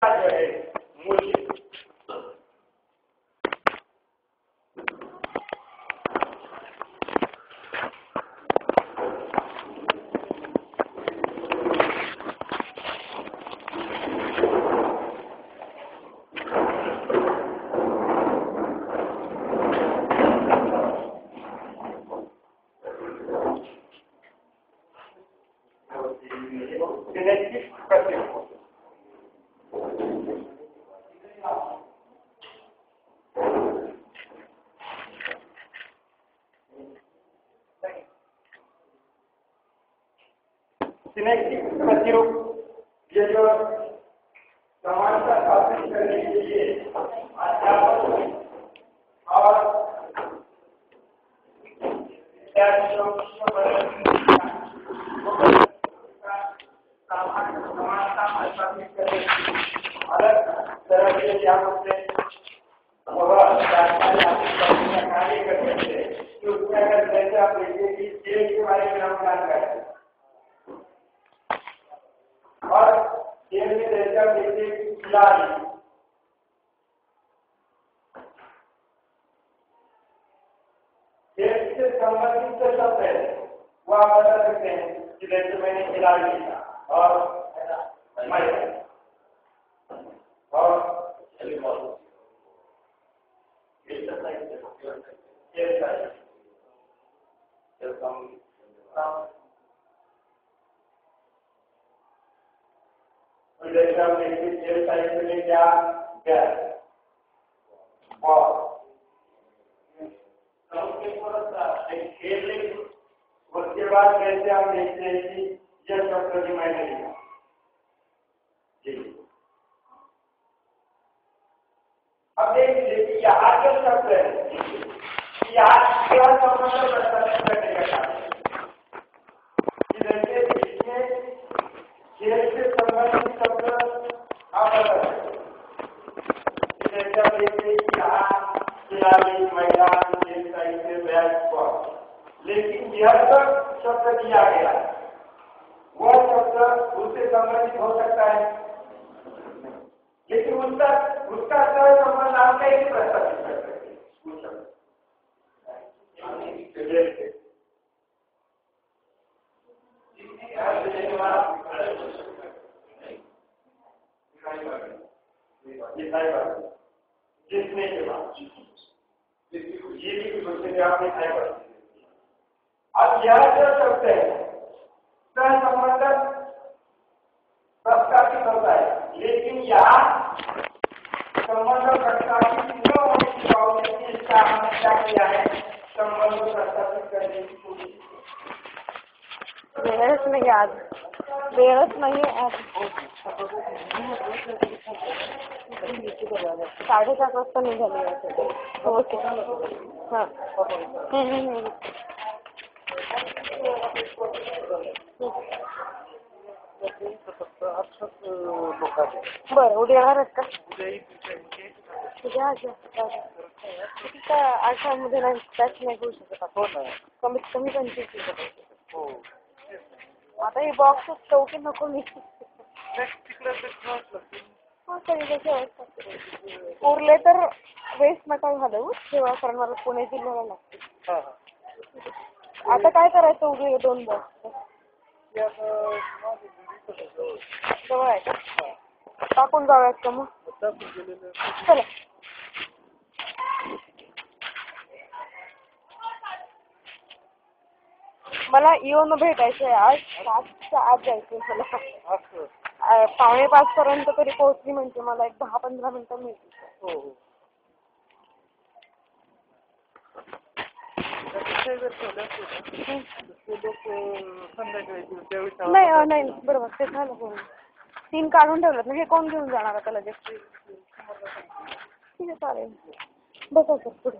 मूल्य सिनेप्टिक प्रतिरूप ये जो समानता स्थापित करने के लिए अध्यापक और विद्यार्थियों समानता स्थापित करने अलग तरह के अध्यापक से वह कार्य करते थे कि उसमें अगर जैसे आप देखिए कि खेल के बारे में हम जानकारी और खेल में रहकर देखिए खिलाड़ी खेल से संबंधित जो शब्द है वो आप बता सकते हैं कि जैसे मैंने खिलाड़ी लिखा और मैं और जैसे हम देखिए खेल साहित्य में क्या क्या और खेल उसके बाद कैसे हम देखते हैं कि यह शब्द भी मैंने लिखा जी। अब देखिए कि यहाँ जो शब्द है यहाँ क्या संबंध प्रदर्शित करने का काम कि जैसे इसमें खेल से संबंधित शब्द आप बता जैसे आप देखते हैं कि यहाँ खिलाड़ी मैदान खेल साहित्य बैट बॉल लेकिन यह सब शब्द दिया गया वह शब्द उससे संबंधित हो सकता है लेकिन उसका संबंध आप कैसे प्रस्तावित कर सकते हैं जिसने के बाद ये भी सोचते थे आपने खाई पर अब यह जो शब्द है सह संबंध प्रस्तावित होता है लेकिन यहाँ संबंध प्रस्तावित न होने की बावजूद इसका हमने क्या किया है संबंध प्रस्तावित करने की कोशिश वेळच नाही आज वेळच नाही आज 7:30 वाजता निघाली ओके हां बरं उद्या येणार आहेत का उद्या किती का 8 मध्ये नाही त्याच नाही होऊ शकत आपण कमीत कमी 25 आता हे बॉक्स चौकी नको मी उरले तर वेस्ट नका घालू तेव्हा कारण मला पुणे जिल्ह्याला लागते आता काय करायचं उद्या 2 बॉक्स जवळ आहे का टाकून जाऊयात का मग चला मला येऊन भेटायचंय आज 7च्या आत जायचंय मला 4:45 पर्यंत तरी पोहोचली म्हणजे मला एक 10-15 मिनिटं मिळतील नाही बरोबर ते झालं बोल 3 काढून ठेवलं ना हे कोण घेऊन जाणार आता लगेच ठीक आहे चालेल बसा सर पुढे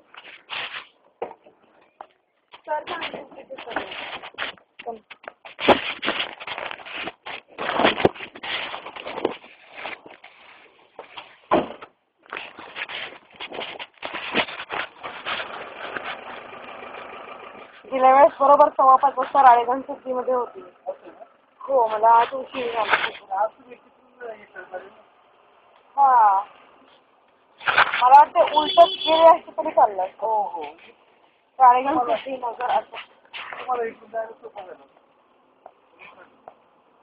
गेल्या वेळेस बरोबर 5:15 वाजता राळेगण सुट्टीमध्ये होती हो मला आज उशीर झाला मला वाटतं उलटच गेले असते तरी चाललं असतं. हो हो. राळेगण सिटी नगर असं. तुम्हाला इकडून जायला सोपं झालं.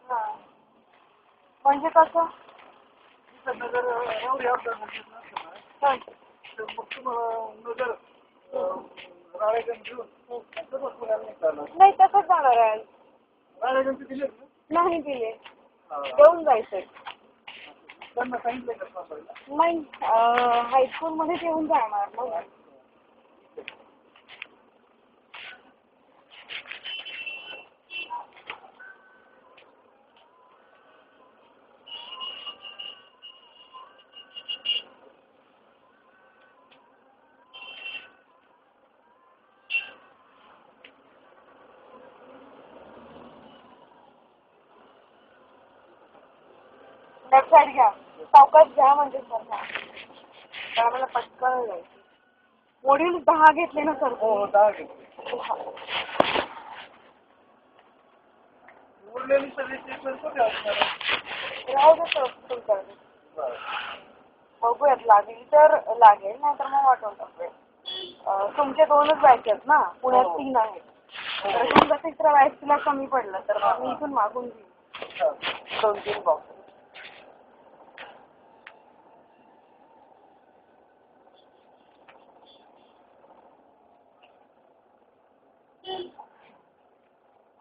हा. म्हणजे कसं? इथं नगर एवढी अपडाऊन नसतं ना. हा. तर मग तुम्हाला नगर राळेगण घेऊन तसंच पुण्याला निघालं. नाही तसंच जाणार आहे. राळेगणचे दिलेत ना? नाही दिले. देऊन जायचंय. त्यांना सांगितलंय का सांगायला? नाही हायस्कूलमध्ये येऊन जाणार ना. लेफ्ट साईड घ्या. सावकाश घ्या म्हणजे सर घ्या. तर मला पटकन जायचं. वडील 10 घेतले ना सर? हो 10 घेतले. उरलेली सगळी ट्रीटमेंट कुठे असणार? राहू दे सर तुमच्याकडे. बघूयात लागेल तर लागेल नाही तर मग वाटून टाकूया. तुमचे 2च बॅच आहेत ना? पुण्यात 3 आहेत. तर समजा तिसऱ्या बॅचला कमी पडलं तर मग मी इथून मागून घेईन 2-3 बॉक्स.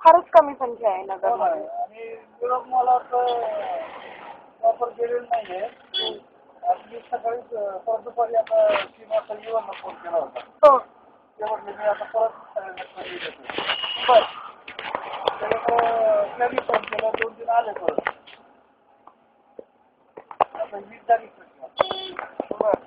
फारच कमी संख्या आहे नगरमध्ये. आणि निरोप मला वापर केलेला नाहीये. मी सकाळीच परत दुपारी आता 3 वाजता जीवनला फोन केला होता. हो. ते म्हटले मी आता परत देतो. बरं. त्याच्यामुळं त्यांनी फोन केला 2-3 आले परत. आता 20 तारीख. बरं.